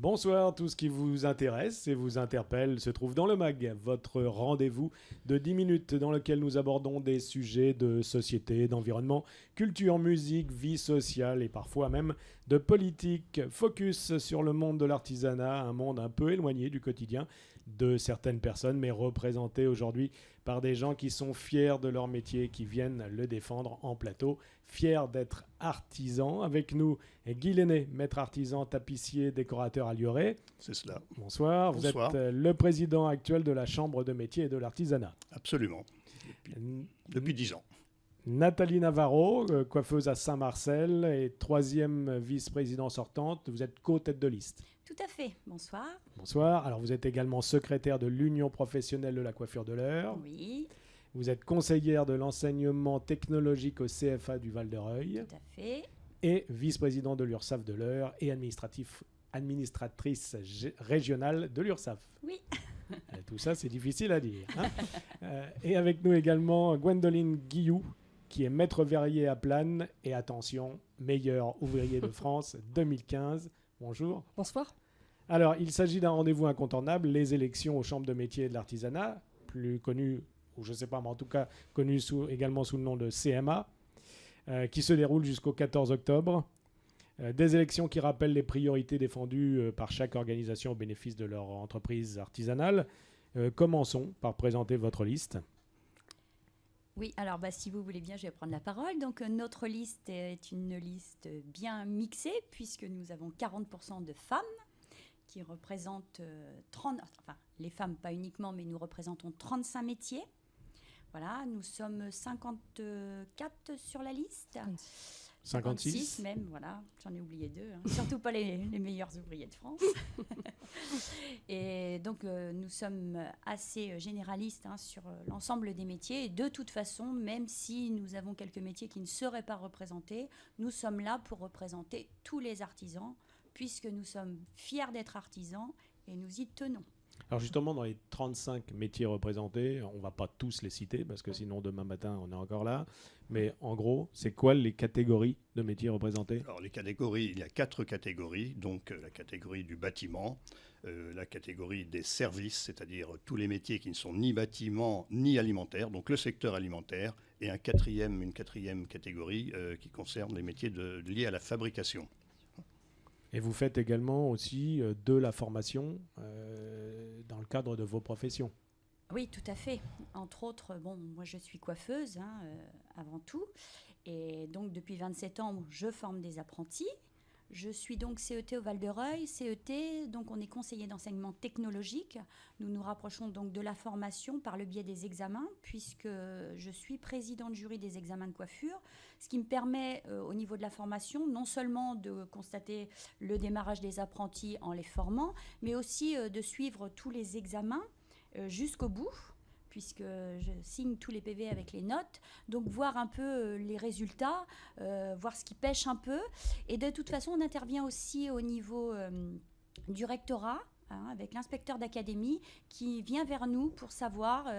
Bonsoir, tout ce qui vous intéresse et vous interpelle se trouve dans le MAG, votre rendez-vous de 10 minutes dans lequel nous abordons des sujets de société, d'environnement, culture, musique, vie sociale et parfois même de politique. Focus sur le monde de l'artisanat, un monde un peu éloigné du quotidien de certaines personnes, mais représenté aujourd'hui par des gens qui sont fiers de leur métier, qui viennent le défendre en plateau, fiers d'être artisans. Avec nous, Guy Lenné, maître artisan, tapissier, décorateur à Lioré. C'est cela. Bonsoir. Bonsoir. Vous êtes le président actuel de la Chambre de métier et de l'artisanat. Absolument. Depuis 10 ans. Nathalie Navarro, coiffeuse à Saint-Marcel et troisième vice-présidente sortante. Vous êtes co-tête de liste. Tout à fait. Bonsoir. Bonsoir. Alors, vous êtes également secrétaire de l'Union professionnelle de la coiffure de l'Eure. Oui. Vous êtes conseillère de l'enseignement technologique au CFA du Val-de-Reuil. Tout à fait. Et vice-présidente de l'URSSAF de l'Eure et administratrice régionale de l'URSSAF. Oui. Tout ça, c'est difficile à dire. Et avec nous également Gwendoline Guillou, qui est maître verrier à Plane et, attention, meilleur ouvrier de France 2015. Bonjour. Bonsoir. Alors, il s'agit d'un rendez-vous incontournable, les élections aux chambres de métier et de l'artisanat, plus connues, ou je ne sais pas, mais en tout cas connues également sous le nom de CMA, qui se déroulent jusqu'au 14 octobre. Des élections qui rappellent les priorités défendues par chaque organisation au bénéfice de leur entreprise artisanale. Commençons par présenter votre liste. Oui, alors si vous voulez bien, je vais prendre la parole. Donc notre liste est une liste bien mixée puisque nous avons 40% de femmes qui représentent 30, enfin les femmes pas uniquement, mais nous représentons 35 métiers. Voilà, nous sommes 54 sur la liste. 56 même, voilà, j'en ai oublié 2, hein. Surtout pas les meilleurs ouvriers de France. Et donc nous sommes assez généralistes sur l'ensemble des métiers. Et de toute façon, même si nous avons quelques métiers qui ne seraient pas représentés, nous sommes là pour représenter tous les artisans, puisque nous sommes fiers d'être artisans et nous y tenons. Alors justement, dans les 35 métiers représentés, on ne va pas tous les citer parce que sinon demain matin on est encore là. Mais en gros, c'est quoi les catégories de métiers représentés ? Alors les catégories, il y a 4 catégories. Donc la catégorie du bâtiment, la catégorie des services, c'est-à-dire tous les métiers qui ne sont ni bâtiment ni alimentaire, donc le secteur alimentaire, et une quatrième catégorie qui concerne les métiers liés à la fabrication. Et vous faites également aussi de la formation dans le cadre de vos professions. Oui, tout à fait. Entre autres, moi je suis coiffeuse avant tout. Et donc depuis 27 ans, je forme des apprentis. Je suis donc CET au Val-de-Reuil. CET, donc on est conseiller d'enseignement technologique. Nous nous rapprochons donc de la formation par le biais des examens, puisque je suis présidente de jury des examens de coiffure, ce qui me permet au niveau de la formation non seulement de constater le démarrage des apprentis en les formant, mais aussi de suivre tous les examens jusqu'au bout, puisque je signe tous les PV avec les notes, donc voir un peu les résultats, voir ce qui pêche un peu. Et de toute façon, on intervient aussi au niveau du rectorat, avec l'inspecteur d'académie, qui vient vers nous pour savoir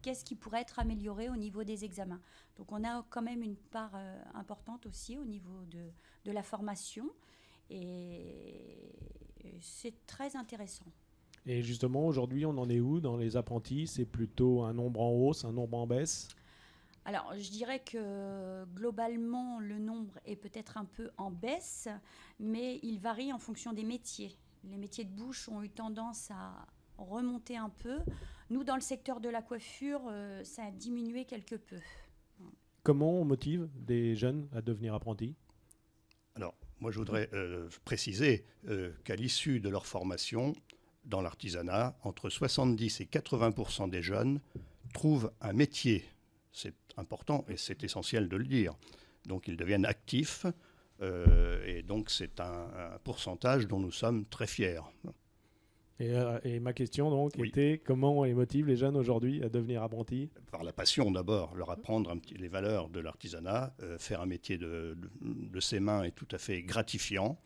qu'est-ce qui pourrait être amélioré au niveau des examens. Donc on a quand même une part importante aussi au niveau de la formation, et c'est très intéressant. Et justement, aujourd'hui, on en est où dans les apprentis ? C'est plutôt un nombre en hausse, un nombre en baisse ? Alors, je dirais que globalement, le nombre est peut-être un peu en baisse, mais il varie en fonction des métiers. Les métiers de bouche ont eu tendance à remonter un peu. Nous, dans le secteur de la coiffure, ça a diminué quelque peu. Comment on motive des jeunes à devenir apprentis ? Alors, moi, je voudrais préciser qu'à l'issue de leur formation, dans l'artisanat, entre 70 et 80% des jeunes trouvent un métier. C'est important et c'est essentiel de le dire. Donc ils deviennent actifs et donc c'est un pourcentage dont nous sommes très fiers. Et ma question donc était comment on les motive les jeunes aujourd'hui à devenir apprentis ? Par la passion d'abord, leur apprendre les valeurs de l'artisanat, faire un métier de ses mains est tout à fait gratifiant.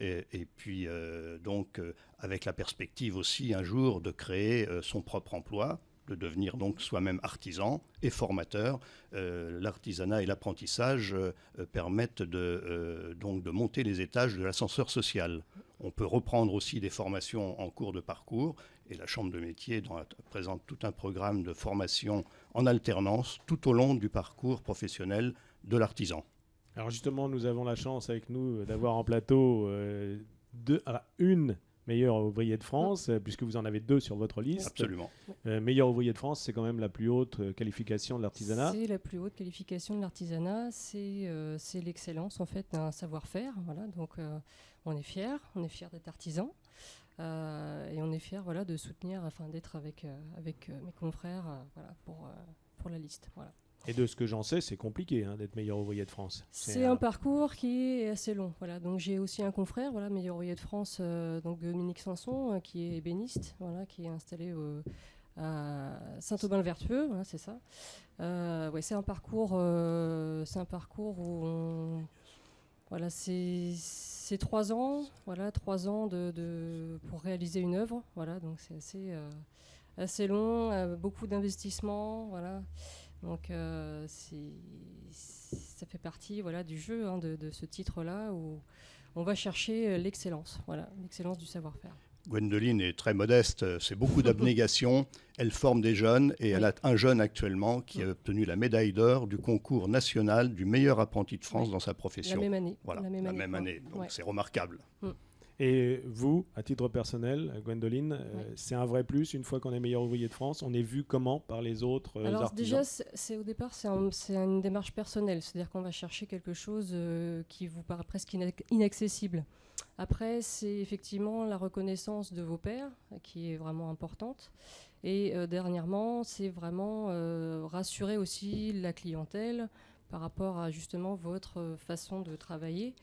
Et puis, avec la perspective aussi, un jour, de créer son propre emploi, de devenir donc soi-même artisan et formateur. L'artisanat et l'apprentissage permettent donc de monter les étages de l'ascenseur social. On peut reprendre aussi des formations en cours de parcours. Et la Chambre de métier présente tout un programme de formation en alternance tout au long du parcours professionnel de l'artisan. Alors justement, nous avons la chance avec nous d'avoir en plateau une meilleure ouvrier de France, puisque vous en avez 2 sur votre liste. Absolument. Meilleur ouvrier de France, c'est quand même la plus haute qualification de l'artisanat. C'est la plus haute qualification de l'artisanat, c'est l'excellence en fait d'un savoir-faire. Voilà, donc on est fiers d'être artisans. Et on est fiers de soutenir, d'être avec mes confrères pour la liste. Voilà. Et de ce que j'en sais, c'est compliqué d'être meilleur ouvrier de France. C'est un parcours qui est assez long. Voilà. Donc j'ai aussi un confrère, meilleur ouvrier de France, donc Dominique Sanson, qui est ébéniste, qui est installé à Saint-Aubin-le-Vertueux, c'est ça. C'est un parcours où c'est 3 ans, 3 ans pour réaliser une œuvre. Voilà, donc c'est assez long, beaucoup d'investissements. Voilà. Donc ça fait partie du jeu de ce titre-là où on va chercher l'excellence, l'excellence du savoir-faire. Gwendoline est très modeste, c'est beaucoup d'abnégation. Elle forme des jeunes et elle a un jeune actuellement qui a obtenu la médaille d'or du concours national du meilleur apprenti de France dans sa profession. La même année. Voilà, la même année. Donc c'est remarquable. Et vous, à titre personnel, Gwendoline, c'est un vrai plus une fois qu'on est meilleur ouvrier de France. On est vu comment par les autres Alors artisans? déjà, au départ, c'est une démarche personnelle. C'est-à-dire qu'on va chercher quelque chose qui vous paraît presque inaccessible. Après, c'est effectivement la reconnaissance de vos pairs qui est vraiment importante. Et dernièrement, c'est vraiment rassurer aussi la clientèle par rapport à justement votre façon de travailler.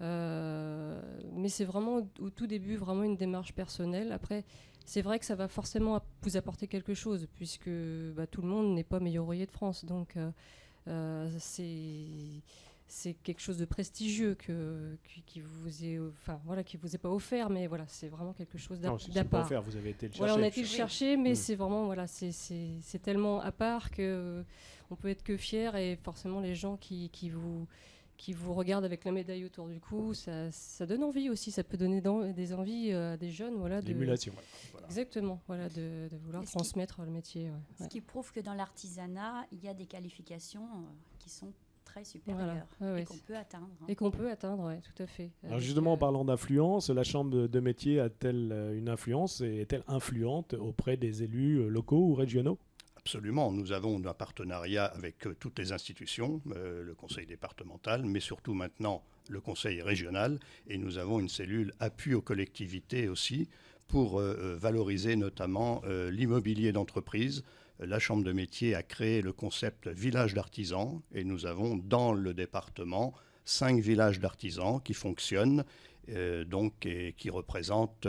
Mais c'est vraiment au tout début vraiment une démarche personnelle. Après, c'est vrai que ça va forcément vous apporter quelque chose puisque tout le monde n'est pas meilleur ouvrier de France. Donc c'est quelque chose de prestigieux qui vous est pas offert, mais c'est vraiment quelque chose d'à part. C'est pas offert, vous avez été le chercher. On a été le chercher, mais c'est vraiment c'est tellement à part que on peut être que fier et forcément les gens qui vous regardent avec la médaille autour du cou, ça donne envie aussi, ça peut donner des envies à des jeunes. L'émulation. Exactement, de vouloir transmettre le métier. Ce qui prouve que dans l'artisanat, il y a des qualifications qui sont très supérieures et qu'on peut atteindre. Et qu'on peut atteindre, tout à fait. Alors justement, en parlant d'influence, la Chambre de métier a-t-elle une influence et est-elle influente auprès des élus locaux ou régionaux ? Absolument. Nous avons un partenariat avec toutes les institutions, le conseil départemental, mais surtout maintenant le conseil régional. Et nous avons une cellule appui aux collectivités aussi pour valoriser notamment l'immobilier d'entreprise. La Chambre de métier a créé le concept village d'artisans et nous avons dans le département 5 villages d'artisans qui fonctionnent et qui représentent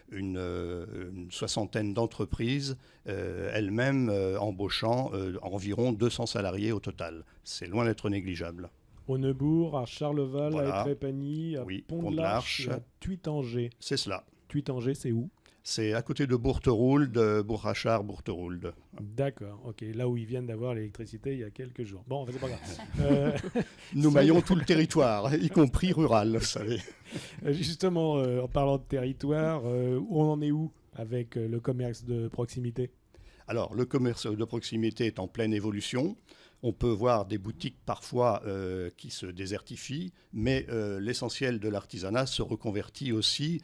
une soixantaine d'entreprises, elles-mêmes embauchant environ 200 salariés au total. C'est loin d'être négligeable. Au Neubourg, à Charleval, à Étrépagny, à Pont-de-l'Arche, à Tuitanger. C'est cela. Tuitanger, c'est où ? C'est à côté de Bourteroulde, Bourrachard, Bourteroulde. D'accord, ok. Là où ils viennent d'avoir l'électricité il y a quelques jours. Bon, c'est pas grave. Nous maillons tout le territoire, y compris rural, vous savez. Justement, en parlant de territoire, on en est où avec le commerce de proximité ? Alors, le commerce de proximité est en pleine évolution. On peut voir des boutiques parfois qui se désertifient, mais l'essentiel de l'artisanat se reconvertit aussi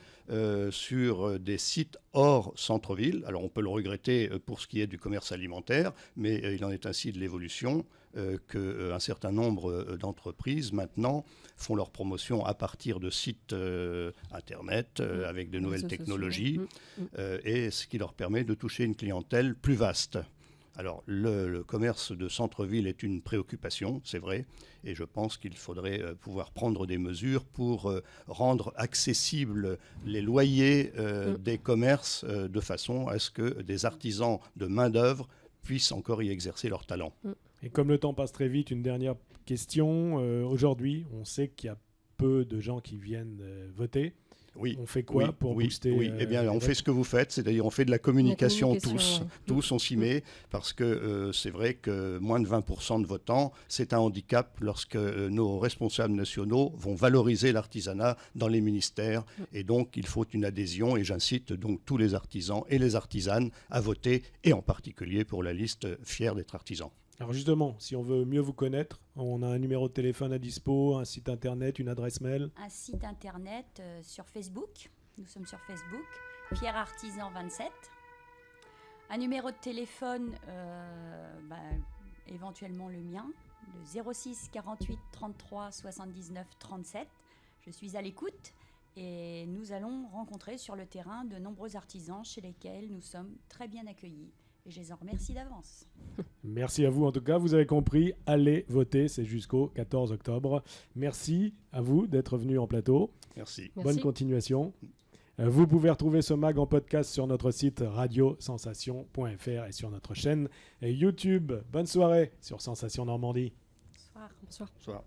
sur des sites hors centre-ville. Alors on peut le regretter pour ce qui est du commerce alimentaire, mais il en est ainsi de l'évolution qu'un certain nombre d'entreprises maintenant font leur promotion à partir de sites Internet avec de nouvelles technologies, et ce qui leur permet de toucher une clientèle plus vaste. Alors, le commerce de centre-ville est une préoccupation, c'est vrai, et je pense qu'il faudrait pouvoir prendre des mesures pour rendre accessibles les loyers des commerces de façon à ce que des artisans de main-d'œuvre puissent encore y exercer leur talent. Et comme le temps passe très vite, une dernière question. Aujourd'hui, on sait qu'il y a peu de gens qui viennent voter. Oui. On fait quoi pour booster Oui, eh bien, on fait ce que vous faites, c'est-à-dire on fait de la communication tous, on s'y met, parce que c'est vrai que moins de 20% de votants, c'est un handicap lorsque nos responsables nationaux vont valoriser l'artisanat dans les ministères, et donc il faut une adhésion, et j'incite donc tous les artisans et les artisanes à voter, et en particulier pour la liste Fiers d'être artisans. Alors justement, si on veut mieux vous connaître, on a un numéro de téléphone à dispo, un site internet, une adresse mail. Un site internet sur Facebook. Nous sommes sur Facebook. Pierre Artisan 27. Un numéro de téléphone, éventuellement le mien, le 06 48 33 79 37. Je suis à l'écoute et nous allons rencontrer sur le terrain de nombreux artisans chez lesquels nous sommes très bien accueillis. Et je les en remercie d'avance. Merci à vous en tout cas, vous avez compris, allez voter, c'est jusqu'au 14 octobre. Merci à vous d'être venus en plateau. Merci. Bonne continuation. Vous pouvez retrouver ce mag en podcast sur notre site radiosensation.fr et sur notre chaîne YouTube. Bonne soirée sur Sensation Normandie. Bonsoir. Bonsoir.